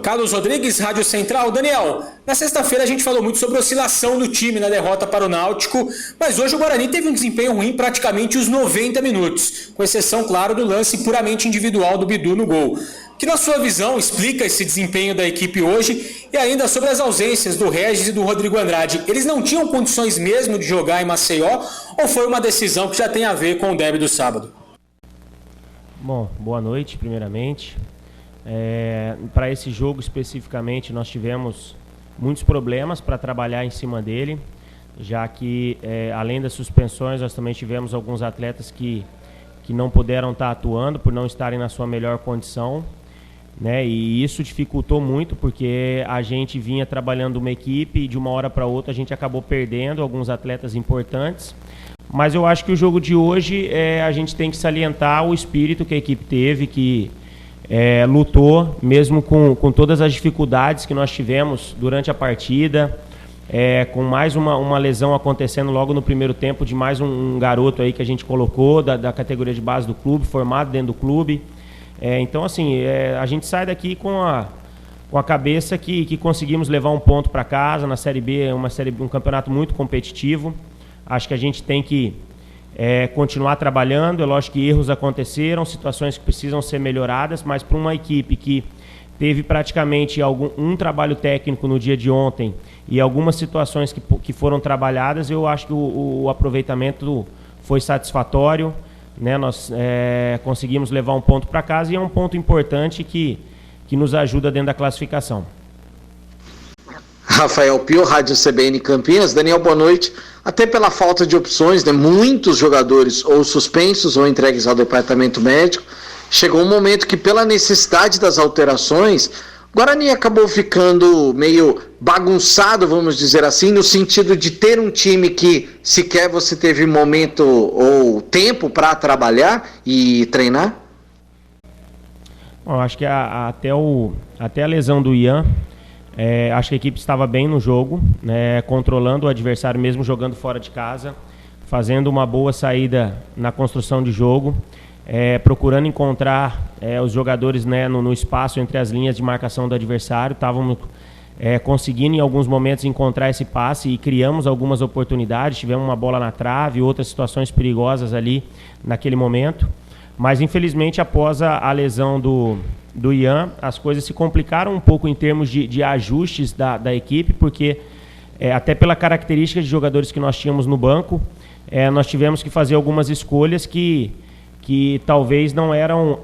Carlos Rodrigues, Rádio Central. Daniel, na sexta-feira a gente falou muito sobre a oscilação do time na derrota para o Náutico, mas hoje o Guarani teve um desempenho ruim praticamente os 90 minutos, com exceção, claro, do lance puramente individual do Bidu no gol. Que, na sua visão, explica esse desempenho da equipe hoje e ainda sobre as ausências do Regis e do Rodrigo Andrade. Eles não tinham condições mesmo de jogar em Maceió ou foi uma decisão que já tem a ver com o derby do sábado? Bom, boa noite, primeiramente. Para esse jogo especificamente, nós tivemos muitos problemas para trabalhar em cima dele, já que, além das suspensões, nós também tivemos alguns atletas que não puderam estar atuando por não estarem na sua melhor condição, né? E isso dificultou muito, porque a gente vinha trabalhando uma equipe e de uma hora para outra a gente acabou perdendo alguns atletas importantes. Mas eu acho que o jogo de hoje, a gente tem que salientar o espírito que a equipe teve, que lutou, mesmo com todas as dificuldades que nós tivemos durante a partida, com mais uma lesão acontecendo logo no primeiro tempo de mais um garoto aí que a gente colocou da categoria de base do clube, formado dentro do clube. Então, assim, a gente sai daqui com a cabeça que conseguimos levar um ponto para casa. Na Série B, um campeonato muito competitivo. Acho que a gente tem que continuar trabalhando. É lógico que erros aconteceram, situações que precisam ser melhoradas, mas para uma equipe que teve praticamente um trabalho técnico no dia de ontem e algumas situações que foram trabalhadas, eu acho que o aproveitamento foi satisfatório, né? Nós conseguimos levar um ponto para casa e é um ponto importante que nos ajuda dentro da classificação. Rafael Pio, Rádio CBN Campinas. Daniel, boa noite. Até pela falta de opções, né, muitos jogadores ou suspensos ou entregues ao departamento médico, chegou um momento que, pela necessidade das alterações, o Guarani acabou ficando meio bagunçado, vamos dizer assim, no sentido de ter um time que sequer você teve momento ou tempo para trabalhar e treinar? Bom, acho que até a lesão do Ian, acho que a equipe estava bem no jogo, né, controlando o adversário mesmo jogando fora de casa, fazendo uma boa saída na construção de jogo, procurando encontrar os jogadores, né, no espaço entre as linhas de marcação do adversário. Estávamos conseguindo em alguns momentos encontrar esse passe e criamos algumas oportunidades, tivemos uma bola na trave, outras situações perigosas ali naquele momento, mas infelizmente após a lesão do Ian, as coisas se complicaram um pouco em termos de ajustes da equipe, porque até pela característica de jogadores que nós tínhamos no banco, nós tivemos que fazer algumas escolhas que talvez não eram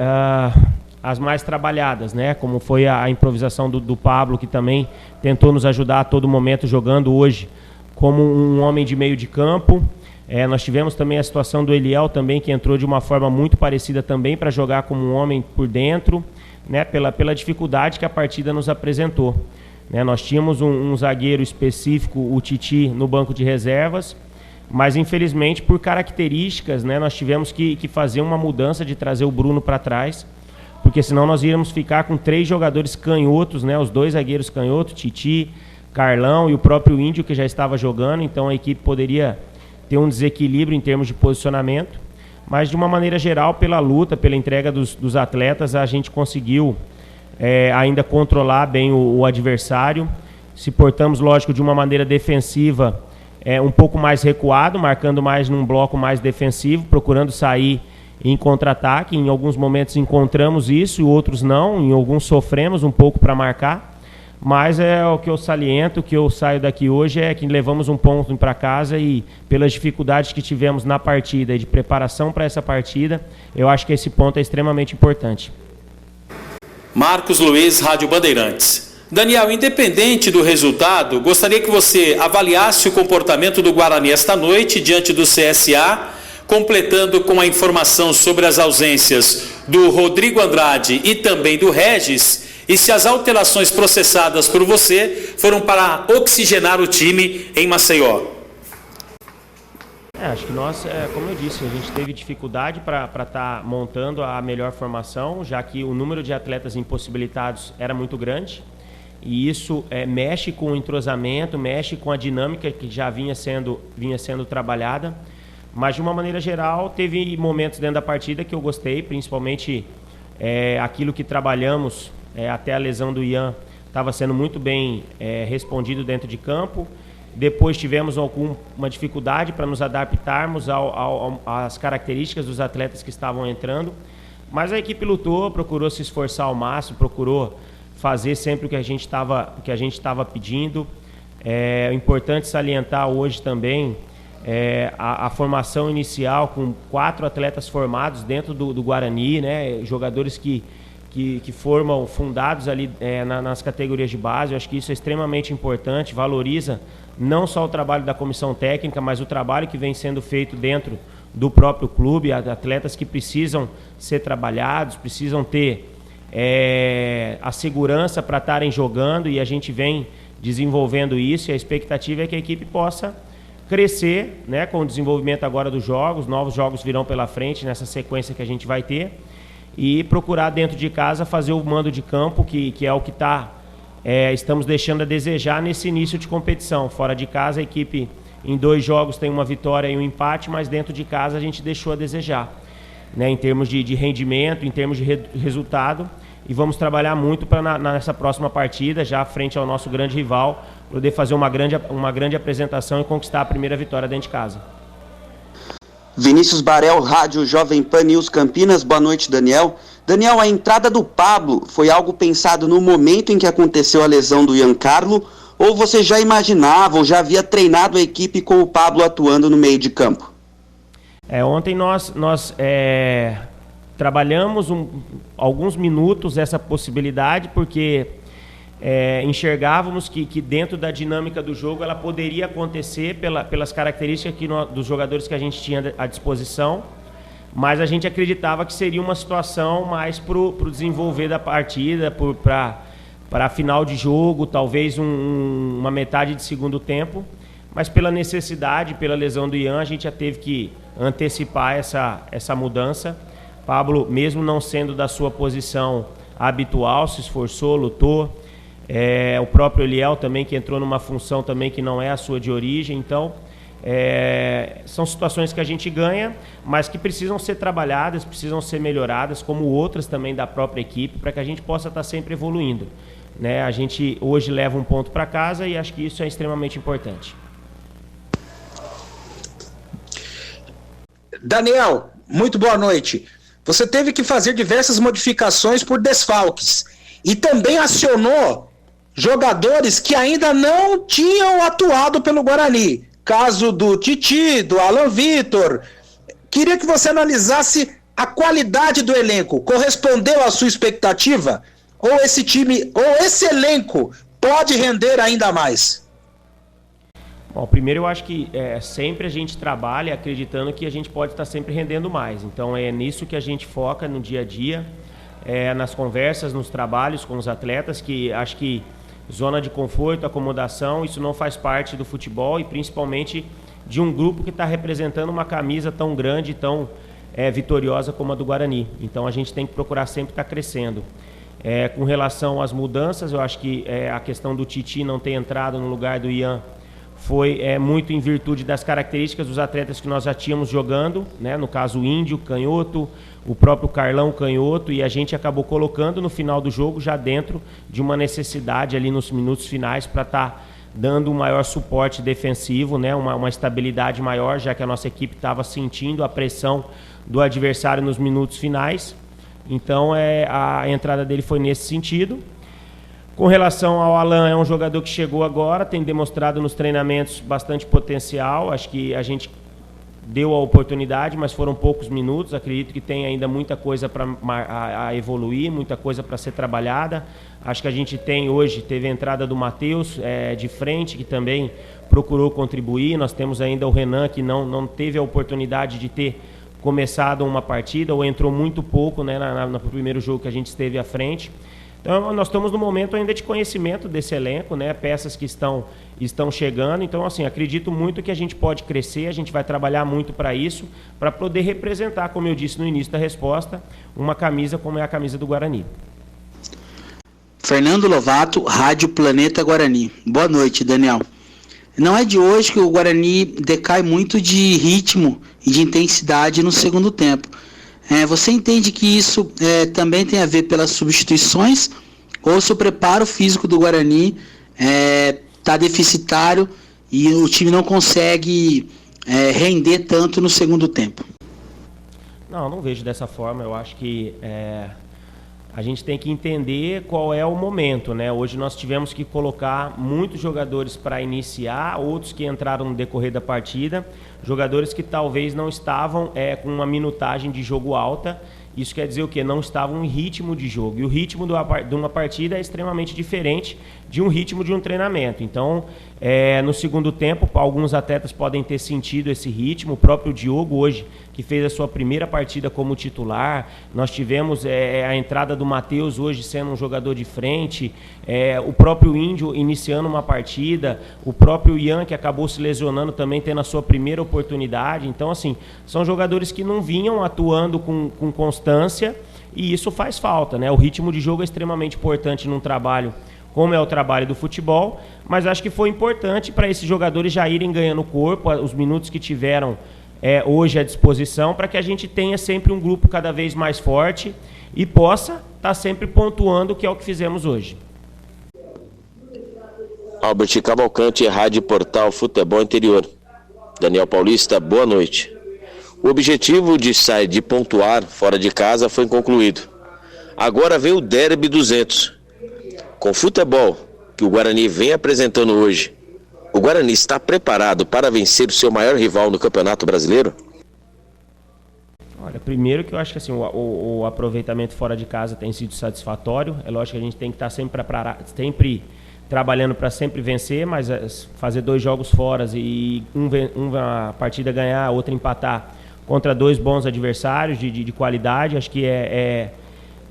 as mais trabalhadas, né? Como foi a improvisação do Pablo, que também tentou nos ajudar a todo momento, jogando hoje como um homem de meio de campo. Nós tivemos também a situação do Eliel também, que entrou de uma forma muito parecida também para jogar como um homem por dentro, né, pela dificuldade que a partida nos apresentou, né? Nós tínhamos um zagueiro específico, o Titi, no banco de reservas, mas infelizmente por características, né, nós tivemos que fazer uma mudança de trazer o Bruno para trás, porque senão nós íamos ficar com 3 jogadores canhotos, né, os 2 zagueiros canhotos, Titi, Carlão e o próprio Índio, que já estava jogando. Então a equipe poderia ter um desequilíbrio em termos de posicionamento. Mas, de uma maneira geral, pela luta, pela entrega dos atletas, a gente conseguiu ainda controlar bem o adversário. Se portamos, lógico, de uma maneira defensiva, um pouco mais recuado, marcando mais num bloco mais defensivo, procurando sair em contra-ataque. Em alguns momentos encontramos isso, em outros não. Em alguns sofremos um pouco para marcar. Mas o que eu saliento, o que eu saio daqui hoje é que levamos um ponto para casa e pelas dificuldades que tivemos na partida e de preparação para essa partida, eu acho que esse ponto é extremamente importante. Marcos Luiz, Rádio Bandeirantes. Daniel, independente do resultado, gostaria que você avaliasse o comportamento do Guarani esta noite diante do CSA, completando com a informação sobre as ausências do Rodrigo Andrade e também do Regis, e se as alterações processadas por você foram para oxigenar o time em Maceió. Acho que nós, como eu disse, a gente teve dificuldade para estar montando a melhor formação, já que o número de atletas impossibilitados era muito grande, e isso mexe com o entrosamento, mexe com a dinâmica que já vinha sendo trabalhada, mas de uma maneira geral teve momentos dentro da partida que eu gostei, principalmente aquilo que trabalhamos até a lesão do Ian, estava sendo muito bem respondido dentro de campo. Depois tivemos uma dificuldade para nos adaptarmos às características dos atletas que estavam entrando, mas a equipe lutou, procurou se esforçar ao máximo, procurou fazer sempre o que a gente estava pedindo. É importante salientar hoje também a formação inicial com 4 atletas formados dentro do Guarani, né? Jogadores que formam fundados ali nas categorias de base. Eu acho que isso é extremamente importante, valoriza não só o trabalho da comissão técnica, mas o trabalho que vem sendo feito dentro do próprio clube, atletas que precisam ser trabalhados, precisam ter a segurança para estarem jogando, e a gente vem desenvolvendo isso, e a expectativa é que a equipe possa crescer, né, com o desenvolvimento agora dos jogos. Novos jogos virão pela frente nessa sequência que a gente vai ter, e procurar dentro de casa fazer o mando de campo, que é o que estamos deixando a desejar nesse início de competição. Fora de casa, a equipe em 2 jogos tem uma vitória e um empate, mas dentro de casa a gente deixou a desejar, né, em termos de rendimento, em termos de resultado, e vamos trabalhar muito para nessa próxima partida, já frente ao nosso grande rival, poder fazer uma grande apresentação e conquistar a primeira vitória dentro de casa. Vinícius Barel, Rádio Jovem Pan News Campinas. Boa noite, Daniel. Daniel, a entrada do Pablo foi algo pensado no momento em que aconteceu a lesão do Giancarlo, ou você já imaginava ou já havia treinado a equipe com o Pablo atuando no meio de campo? Ontem nós trabalhamos alguns minutos essa possibilidade, porque enxergávamos que dentro da dinâmica do jogo ela poderia acontecer pelas características dos jogadores que a gente tinha à disposição, mas a gente acreditava que seria uma situação mais para o desenvolver da partida, para final de jogo, talvez uma metade de segundo tempo, mas pela necessidade, pela lesão do Ian, a gente já teve que antecipar essa mudança. Pablo, mesmo não sendo da sua posição habitual, se esforçou, lutou. O próprio Eliel também, que entrou numa função também que não é a sua de origem. Então, são situações que a gente ganha, mas que precisam ser trabalhadas, precisam ser melhoradas, como outras também da própria equipe, para que a gente possa estar sempre evoluindo, né? A gente hoje leva um ponto para casa e acho que isso é extremamente importante. Daniel, muito boa noite. Você teve que fazer diversas modificações por desfalques e também acionou jogadores que ainda não tinham atuado pelo Guarani. Caso do Titi, do Alan Vitor. Queria que você analisasse a qualidade do elenco. Correspondeu à sua expectativa? Ou esse time, ou esse elenco pode render ainda mais? Bom, primeiro eu acho que sempre a gente trabalha acreditando que a gente pode estar sempre rendendo mais. Então é nisso que a gente foca no dia a dia, nas conversas, nos trabalhos com os atletas, que acho que zona de conforto, acomodação, isso não faz parte do futebol, e principalmente de um grupo que está representando uma camisa tão grande, tão vitoriosa como a do Guarani. Então a gente tem que procurar sempre estar crescendo. Com relação às mudanças, eu acho que a questão do Titi não ter entrado no lugar do Ian foi muito em virtude das características dos atletas que nós já tínhamos jogando, né? No caso o Índio, canhoto, o próprio Carlão, canhoto, e a gente acabou colocando no final do jogo já dentro de uma necessidade ali nos minutos finais para estar dando um maior suporte defensivo, né? Uma estabilidade maior, já que a nossa equipe estava sentindo a pressão do adversário nos minutos finais. Então a entrada dele foi nesse sentido. Com relação ao Alan, é um jogador que chegou agora, tem demonstrado nos treinamentos bastante potencial. Acho que a gente deu a oportunidade, mas foram poucos minutos. Acredito que tem ainda muita coisa para evoluir, muita coisa para ser trabalhada. Acho que a gente teve a entrada do Matheus de frente, que também procurou contribuir. Nós temos ainda o Renan, que não teve a oportunidade de ter começado uma partida, ou entrou muito pouco, né, no primeiro jogo que a gente esteve à frente. Então, nós estamos no momento ainda de conhecimento desse elenco, né? Peças que estão chegando. Então, assim, acredito muito que a gente pode crescer, a gente vai trabalhar muito para isso, para poder representar, como eu disse no início da resposta, uma camisa como é a camisa do Guarani. Fernando Lovato, Rádio Planeta Guarani. Boa noite, Daniel. Não é de hoje que o Guarani decai muito de ritmo e de intensidade no segundo tempo. Você entende que isso também tem a ver pelas substituições, ou se o preparo físico do Guarani está deficitário e o time não consegue render tanto no segundo tempo. Não vejo dessa forma. Eu acho que a gente tem que entender qual é o momento, né? Hoje nós tivemos que colocar muitos jogadores para iniciar, outros que entraram no decorrer da partida, jogadores que talvez não estavam com uma minutagem de jogo alta. Isso quer dizer o quê? Não estavam em ritmo de jogo. E o ritmo de uma partida é extremamente diferente de um ritmo de um treinamento. Então, no segundo tempo, alguns atletas podem ter sentido esse ritmo. O próprio Diogo hoje, que fez a sua primeira partida como titular. Nós tivemos a entrada do Matheus hoje sendo um jogador de frente. O próprio Índio iniciando uma partida. O próprio Ian, que acabou se lesionando também, tendo a sua primeira oportunidade. Então, assim, são jogadores que não vinham atuando com constância e isso faz falta, né? O ritmo de jogo é extremamente importante num trabalho como é o trabalho do futebol, mas acho que foi importante para esses jogadores já irem ganhando corpo, os minutos que tiveram hoje à disposição, para que a gente tenha sempre um grupo cada vez mais forte e possa estar sempre pontuando, que é o que fizemos hoje. Albert Cavalcante, Rádio Portal Futebol Interior. Daniel Paulista, boa noite. O objetivo de pontuar fora de casa foi concluído. Agora vem o Derby 200. Com o futebol que o Guarani vem apresentando hoje, o Guarani está preparado para vencer o seu maior rival no Campeonato Brasileiro? Olha, primeiro que eu acho que assim, o aproveitamento fora de casa tem sido satisfatório. É lógico que a gente tem que estar sempre trabalhando para sempre vencer, mas fazer 2 jogos fora e uma partida ganhar, outra empatar contra 2 bons adversários de qualidade, acho que é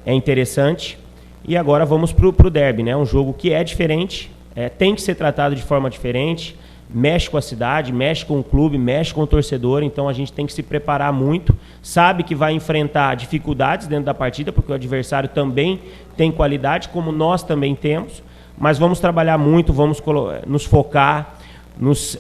interessante. E agora vamos para o derby, né? Um jogo que é diferente, tem que ser tratado de forma diferente, mexe com a cidade, mexe com o clube, mexe com o torcedor, então a gente tem que se preparar muito, sabe que vai enfrentar dificuldades dentro da partida, porque o adversário também tem qualidade, como nós também temos, mas vamos trabalhar muito, vamos nos focar, nos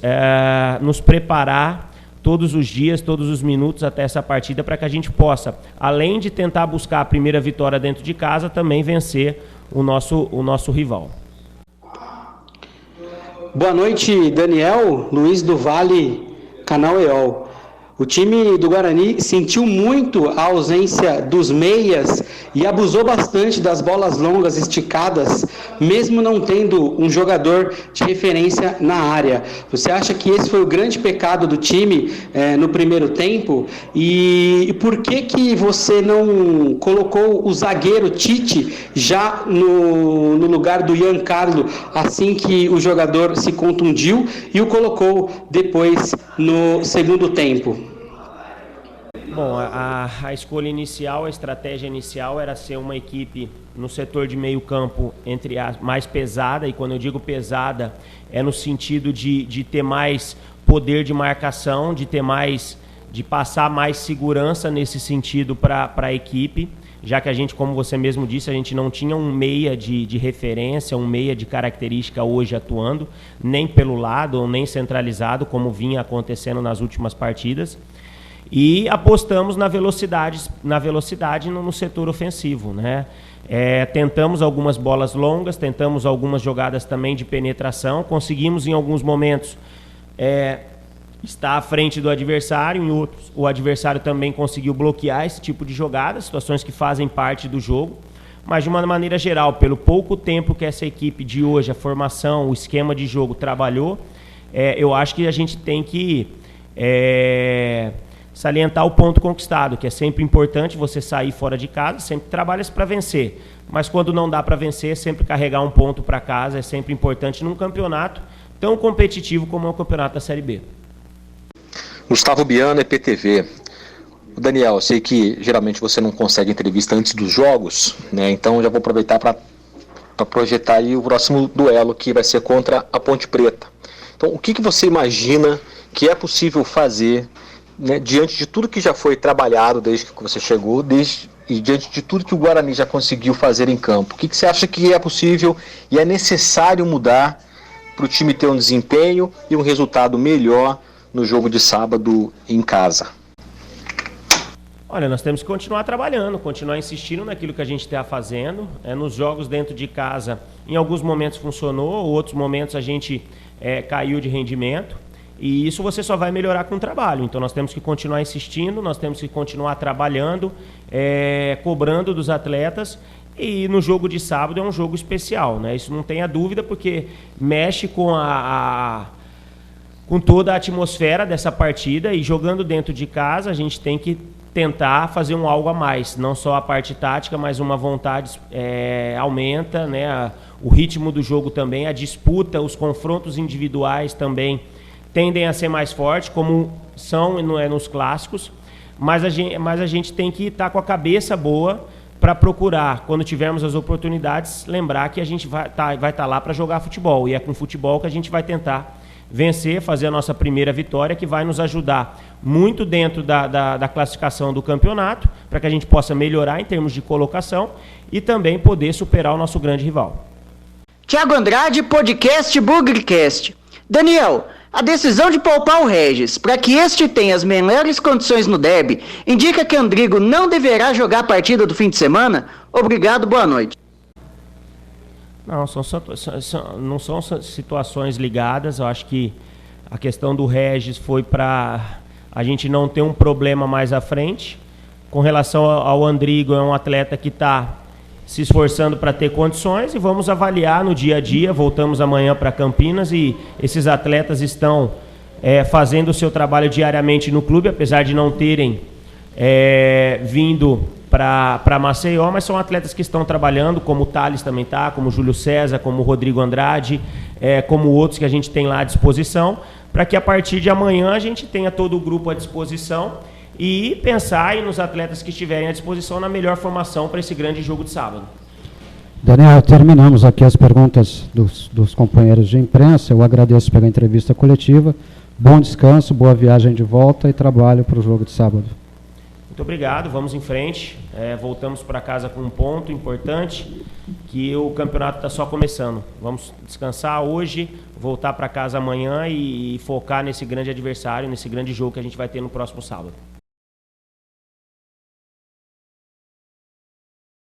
preparar todos os dias, todos os minutos até essa partida, para que a gente possa, além de tentar buscar a primeira vitória dentro de casa, também vencer o nosso rival. Boa noite, Daniel. Luiz do Vale, Canal EOL. O time do Guarani sentiu muito a ausência dos meias e abusou bastante das bolas longas esticadas, mesmo não tendo um jogador de referência na área. Você acha que esse foi o grande pecado do time no primeiro tempo? E por que você não colocou o zagueiro Tite já no lugar do Ian Carlo, assim que o jogador se contundiu, e o colocou depois no segundo tempo? Bom, a escolha inicial, a estratégia inicial era ser uma equipe no setor de meio campo entre a mais pesada, e quando eu digo pesada é no sentido de ter mais poder de marcação, de passar mais segurança nesse sentido para a equipe, já que a gente, como você mesmo disse, a gente não tinha um meia de referência, um meia de característica hoje atuando, nem pelo lado ou nem centralizado, como vinha acontecendo nas últimas partidas. E apostamos na velocidade no setor ofensivo, né? Tentamos algumas bolas longas, tentamos algumas jogadas também de penetração, conseguimos em alguns momentos estar à frente do adversário, em outros o adversário também conseguiu bloquear esse tipo de jogada, situações que fazem parte do jogo, mas de uma maneira geral, pelo pouco tempo que essa equipe de hoje, a formação, o esquema de jogo trabalhou, eu acho que a gente tem que salientar o ponto conquistado, que é sempre importante você sair fora de casa, sempre trabalha para vencer, mas quando não dá para vencer, sempre carregar um ponto para casa é sempre importante num campeonato tão competitivo como é o campeonato da Série B. Gustavo Biano, EPTV. Daniel, eu sei que geralmente você não consegue entrevista antes dos jogos, né? Então já vou aproveitar para projetar aí o próximo duelo, que vai ser contra a Ponte Preta. Então, o que você imagina que é possível fazer, né, diante de tudo que já foi trabalhado desde que você chegou, e diante de tudo que o Guarani já conseguiu fazer em campo? O que você acha que é possível e é necessário mudar para o time ter um desempenho e um resultado melhor no jogo de sábado em casa? Olha, nós temos que continuar trabalhando, continuar insistindo naquilo que a gente está fazendo. Nos jogos dentro de casa, em alguns momentos funcionou, outros momentos a gente caiu de rendimento. E isso você só vai melhorar com o trabalho. Então nós temos que continuar insistindo, nós temos que continuar trabalhando, cobrando dos atletas. E no jogo de sábado é um jogo especial, né? Isso não tenha dúvida, porque mexe com com toda a atmosfera dessa partida, e jogando dentro de casa a gente tem que tentar fazer algo a mais, não só a parte tática, mas uma vontade aumenta, né? O ritmo do jogo também, a disputa, os confrontos individuais também tendem a ser mais fortes, como são nos clássicos, mas a gente tem que estar com a cabeça boa para procurar, quando tivermos as oportunidades, lembrar que a gente vai estar lá para jogar futebol, e é com futebol que a gente vai tentar vencer, fazer a nossa primeira vitória, que vai nos ajudar muito dentro da classificação do campeonato, para que a gente possa melhorar em termos de colocação e também poder superar o nosso grande rival. Thiago Andrade, podcast Bugrecast. Daniel, a decisão de poupar o Regis para que este tenha as melhores condições no derby indica que Andrigo não deverá jogar a partida do fim de semana? Obrigado, boa noite. Não, não são situações ligadas. Eu acho que a questão do Regis foi para a gente não ter um problema mais à frente. Com relação ao Andrigo, é um atleta que está se esforçando para ter condições, e vamos avaliar no dia a dia. Voltamos amanhã para Campinas e esses atletas estão fazendo o seu trabalho diariamente no clube, apesar de não terem vindo para Maceió, mas são atletas que estão trabalhando, como o Thales também está, como o Júlio César, como o Rodrigo Andrade, como outros que a gente tem lá à disposição, para que a partir de amanhã a gente tenha todo o grupo à disposição e pensar nos atletas que estiverem à disposição na melhor formação para esse grande jogo de sábado. Daniel, terminamos aqui as perguntas dos companheiros de imprensa. Eu agradeço pela entrevista coletiva. Bom descanso, boa viagem de volta e trabalho para o jogo de sábado. Muito obrigado, vamos em frente. Voltamos para casa com um ponto importante, que o campeonato está só começando. Vamos descansar hoje, voltar para casa amanhã e focar nesse grande adversário, nesse grande jogo que a gente vai ter no próximo sábado.